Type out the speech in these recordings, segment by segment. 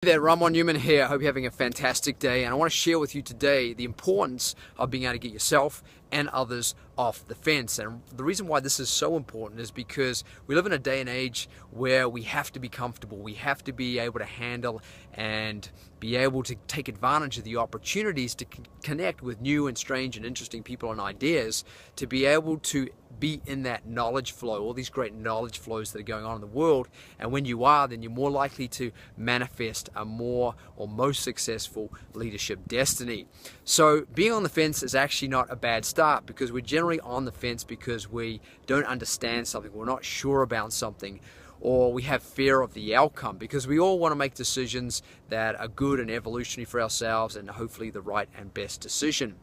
Hey there, Ramon Newman here. I hope you're having a fantastic day, and I want to share with you today the importance of being able to get yourself and others off the fence. And the reason why this is so important is because we live in a day and age where we have to be comfortable. We have to be able to handle and be able to take advantage of the opportunities to connect with new and strange and interesting people and ideas, to be able to be in that knowledge flow, all these great knowledge flows that are going on in the world. And when you are, then you're more likely to manifest a more or most successful leadership destiny. So being on the fence is actually not a bad start, because we're generally on the fence because we don't understand something, we're not sure about something, or we have fear of the outcome, because we all want to make decisions that are good and evolutionary for ourselves and hopefully the right and best decision.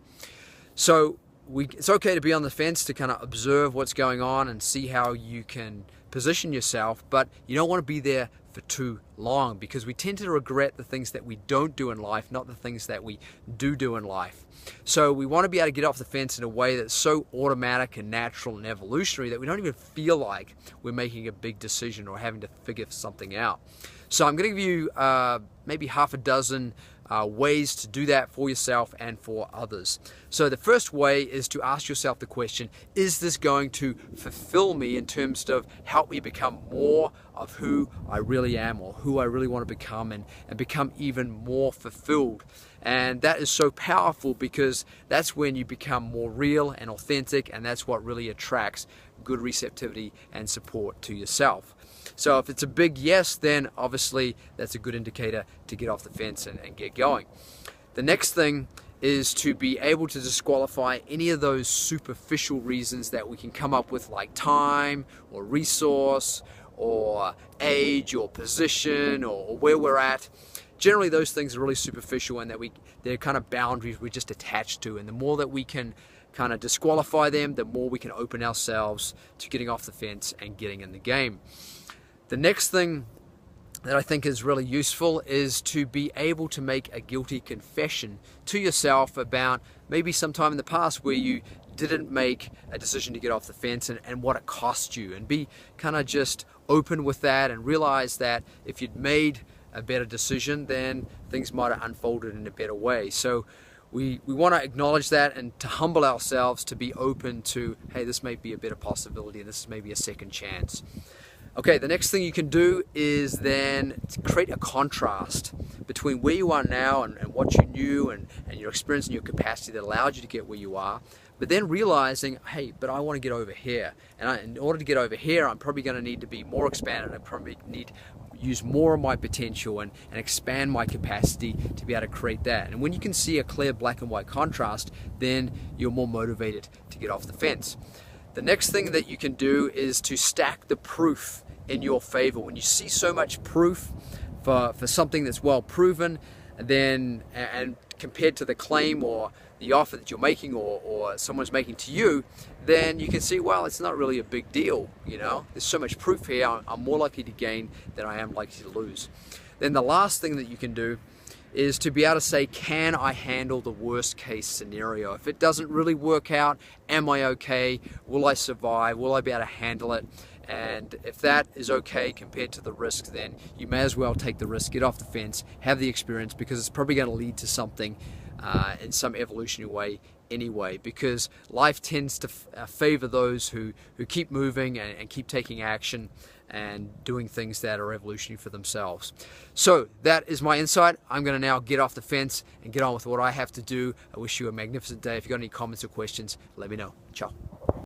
So it's okay to be on the fence, to kind of observe what's going on and see how you can position yourself, but you don't want to be there for too long, because we tend to regret the things that we don't do in life, not the things that we do in life. So we want to be able to get off the fence in a way that's so automatic and natural and evolutionary that we don't even feel like we're making a big decision or having to figure something out. So I'm going to give you maybe half a dozen ways to do that for yourself and for others. So the first way is to ask yourself the question, is this going to fulfill me in terms of help me become more of who I really am, or who I really want to become, and become even more fulfilled? And that is so powerful, because that's when you become more real and authentic, and that's what really attracts good receptivity and support to yourself. So if it's a big yes, then obviously that's a good indicator to get off the fence and get going. The next thing is to be able to disqualify any of those superficial reasons that we can come up with, like time or resource or age or position or where we're at. Generally those things are really superficial, and that they're kind of boundaries we're just attached to, and the more that we can kind of disqualify them, the more we can open ourselves to getting off the fence and getting in the game. The next thing that I think is really useful is to be able to make a guilty confession to yourself about maybe sometime in the past where you didn't make a decision to get off the fence, and what it cost you, and be kind of just open with that, and realize that if you'd made a better decision, then things might have unfolded in a better way. So we want to acknowledge that, and to humble ourselves to be open to, hey, this may be a better possibility, and this may be a second chance. Okay, the next thing you can do is then to create a contrast between where you are now and what you knew, and your experience and your capacity that allowed you to get where you are, but then realizing, hey, but I want to get over here, and in order to get over here, I'm probably going to need to be more expanded. I probably need to use more of my potential and expand my capacity to be able to create that. And when you can see a clear black and white contrast, then you're more motivated to get off the fence. The next thing that you can do is to stack the proof in your favor. When you see so much proof for something that's well proven, and compared to the claim or the offer that you're making or someone's making to you, then you can see, well, it's not really a big deal. There's so much proof here, I'm more likely to gain than I am likely to lose. Then the last thing that you can do is to be able to say, can I handle the worst case scenario? If it doesn't really work out, am I okay? Will I survive? Will I be able to handle it? And if that is okay compared to the risk, then you may as well take the risk, get off the fence, have the experience, because it's probably going to lead to something in some evolutionary way anyway, because life tends to favor those who keep moving and keep taking action and doing things that are evolutionary for themselves. So that is my insight. I'm going to now get off the fence and get on with what I have to do. I wish you a magnificent day. If you've got any comments or questions, let me know. Ciao.